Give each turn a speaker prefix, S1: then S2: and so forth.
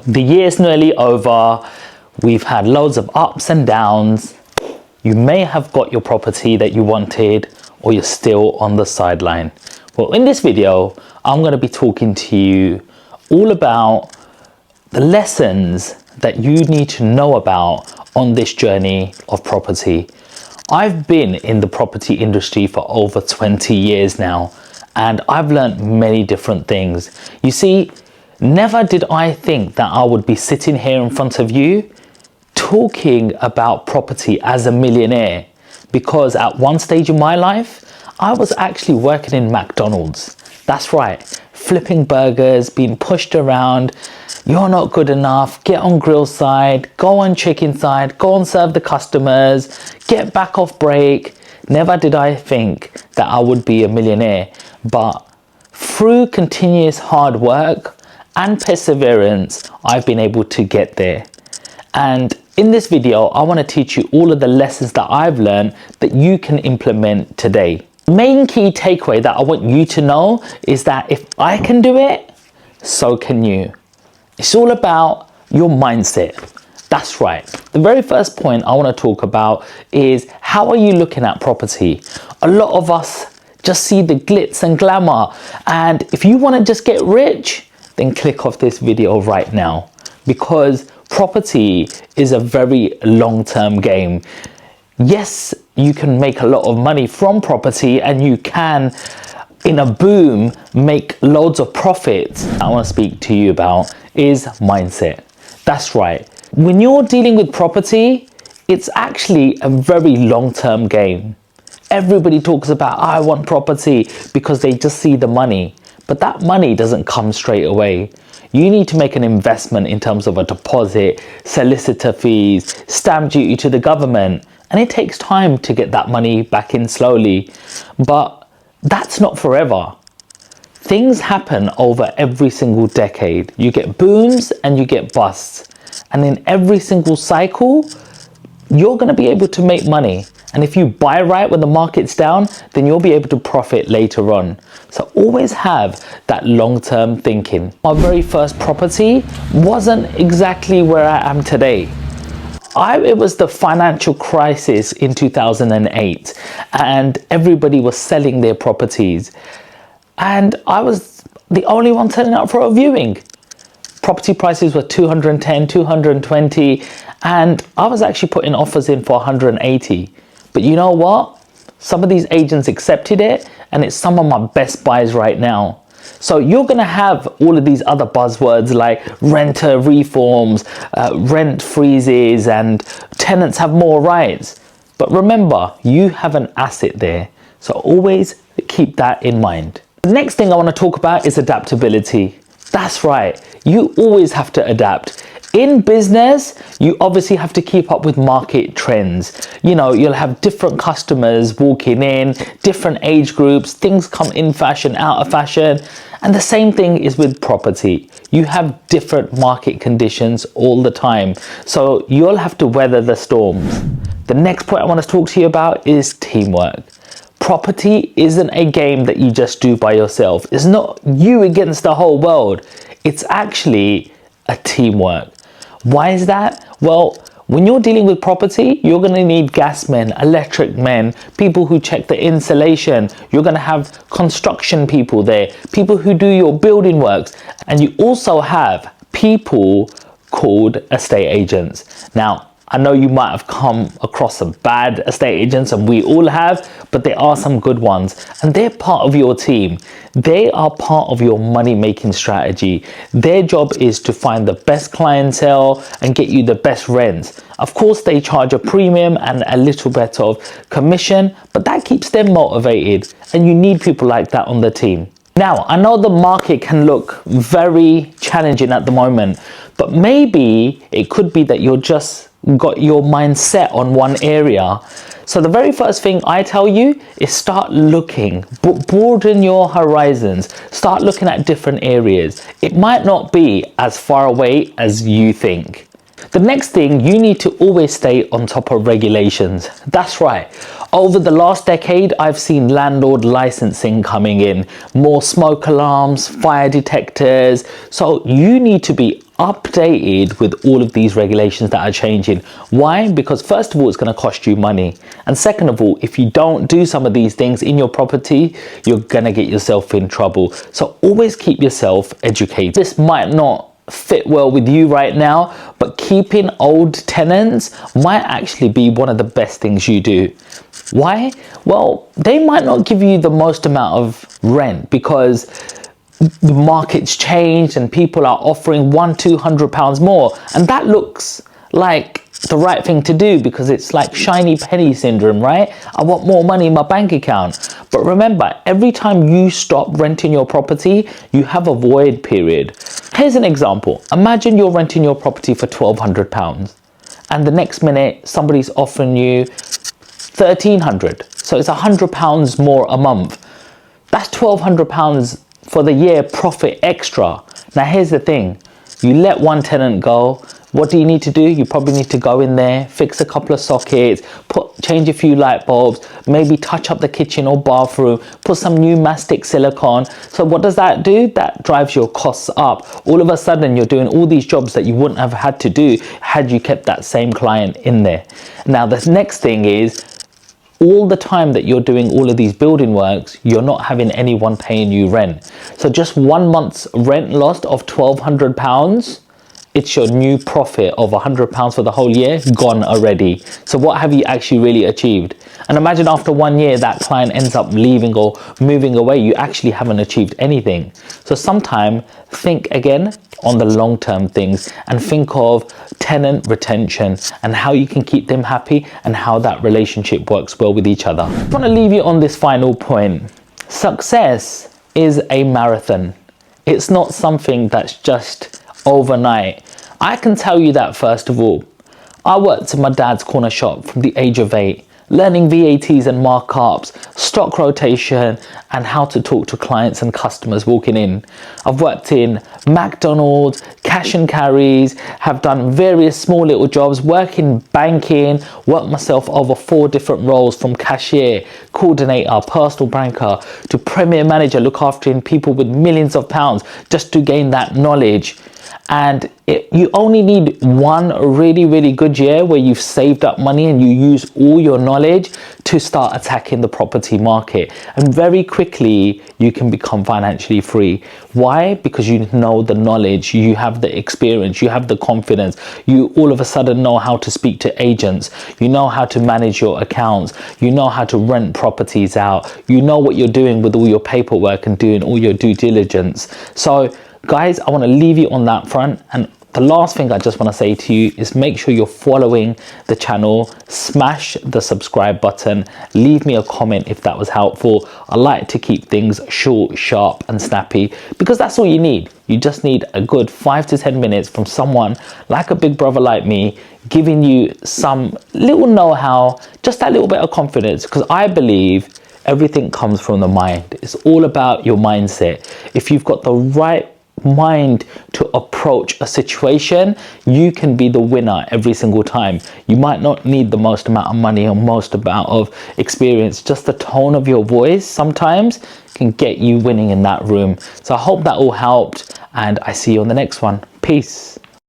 S1: The year's nearly over. We've had loads of ups and downs. You may have got your property that you wanted, or you're still on the sideline. Well, in this video, I'm going to be talking to you all about the lessons that you need to know about on this journey of property. I've been in the property industry for over 20 years now, and I've learned many different things. You see, never did I think that I would be sitting here in front of you talking about property as a millionaire, because at one stage in my life, I was actually working in McDonald's. That's right, flipping burgers, being pushed around. You're not good enough, get on grill side, go on chicken side, go and serve the customers, get back off break. Never did I think that I would be a millionaire, but through continuous hard work and perseverance, I've been able to get there. And in this video, I want to teach you all of the lessons that I've learned that you can implement today. The main key takeaway that I want you to know is that if I can do it, so can you. It's all about your mindset. That's right. The very first point I want to talk about is, how are you looking at property? A lot of us just see the glitz and glamour. And if you want to just get rich, then click off this video right now, because property is a very long-term game. Yes, you can make a lot of money from property, and you can, in a boom, make loads of profits. I want to speak to you about is mindset. That's right. When you're dealing with property, it's actually a very long-term game. Everybody talks about, I want property, because they just see the money. But that money doesn't come straight away. You need to make an investment in terms of a deposit, solicitor fees, stamp duty to the government. And it takes time to get that money back in slowly. But that's not forever. Things happen over every single decade. You get booms and you get busts. And in every single cycle, you're going to be able to make money. And if you buy right when the market's down, then you'll be able to profit later on. So always have that long-term thinking. My very first property wasn't exactly where I am today. It was the financial crisis in 2008, and everybody was selling their properties. And I was the only one turning up for a viewing. Property prices were 210, 220, and I was actually putting offers in for 180. But you know what? Some of these agents accepted it, and it's some of my best buys right now. So you're going to have all of these other buzzwords like renter reforms, rent freezes, and tenants have more rights. But remember, you have an asset there. So always keep that in mind. The next thing I want to talk about is adaptability. That's right. You always have to adapt. In business, you obviously have to keep up with market trends. You know, you'll have different customers walking in, different age groups, things come in fashion, out of fashion. And the same thing is with property. You have different market conditions all the time. So you'll have to weather the storms. The next point I want to talk to you about is teamwork. Property isn't a game that you just do by yourself. It's not you against the whole world. It's actually a teamwork. Why is that? Well, when you're dealing with property, you're going to need gas men, electric men, people who check the insulation. You're going to have construction people there, people who do your building works. And you also have people called estate agents. Now, I know you might have come across some bad estate agents, and we all have, but there are some good ones, and they're part of your team. They are part of your money-making strategy. Their job is to find the best clientele and get you the best rents. Of course, they charge a premium and a little bit of commission, but that keeps them motivated, and you need people like that on the team. Now, I know the market can look very challenging at the moment, but maybe it could be that you're just got your mind set on one area. So the very first thing I tell you is start looking, broaden your horizons, start looking at different areas. It might not be as far away as you think. The next thing, you need to always stay on top of regulations. That's right. Over the last decade, I've seen landlord licensing coming in, more smoke alarms, fire detectors. So you need to be updated with all of these regulations that are changing. Why? Because first of all, it's going to cost you money. And second of all, if you don't do some of these things in your property, you're going to get yourself in trouble. So always keep yourself educated. This might not fit well with you right now, but keeping old tenants might actually be one of the best things you do. Why? Well, they might not give you the most amount of rent because the market's changed and people are offering £100-200 more, and that looks like the right thing to do because it's like shiny penny syndrome, right? I want more money in my bank account. But remember, every time you stop renting your property, you have a void period. Here's an example. Imagine you're renting your property for £1,200 and the next minute somebody's offering you £1,300. So it's £100 more a month. That's £1,200 for the year profit extra. Now here's the thing, you let one tenant go, what do you need to do? You probably need to go in there, fix a couple of sockets, change a few light bulbs, maybe touch up the kitchen or bathroom, put some new mastic silicone. So what does that do? That drives your costs up. All of a sudden you're doing all these jobs that you wouldn't have had to do had you kept that same client in there. Now the next thing is, all the time that you're doing all of these building works, you're not having anyone paying you rent. So just 1 month's rent lost of £1,200, it's your new profit of £100 for the whole year gone already. So what have you actually really achieved? And imagine after 1 year that client ends up leaving or moving away, you actually haven't achieved anything. So sometime think again on the long-term things and think of tenant retention and how you can keep them happy and how that relationship works well with each other. I want to leave you on this final point. Success is a marathon. It's not something that's just overnight. I can tell you that first of all. I worked in my dad's corner shop from the age of 8, learning VATs and markups, stock rotation, and how to talk to clients and customers walking in. I've worked in McDonald's, cash and carries, have done various small little jobs, work in banking, worked myself over 4 different roles from cashier, coordinator, personal banker to premier manager, look after people with millions of pounds just to gain that knowledge. And you only need one really good year where you've saved up money and you use all your knowledge to start attacking the property market, and very quickly you can become financially free. Why? Because you know the knowledge, you have the experience, you have the confidence, you all of a sudden know how to speak to agents, you know how to manage your accounts, you know how to rent properties out, you know what you're doing with all your paperwork and doing all your due diligence. So guys, I want to leave you on that front, and the last thing I just want to say to you is make sure you're following the channel, smash the subscribe button, leave me a comment if that was helpful. I like to keep things short, sharp and snappy because that's all you need. You just need a good 5 to 10 minutes from someone like a big brother like me, giving you some little know-how, just that little bit of confidence, because I believe everything comes from the mind. It's all about your mindset. If you've got the right mind to approach a situation, you can be the winner every single time. You might not need the most amount of money or most amount of experience, just the tone of your voice sometimes can get you winning in that room. So I hope that all helped, and I see you on the next one. Peace.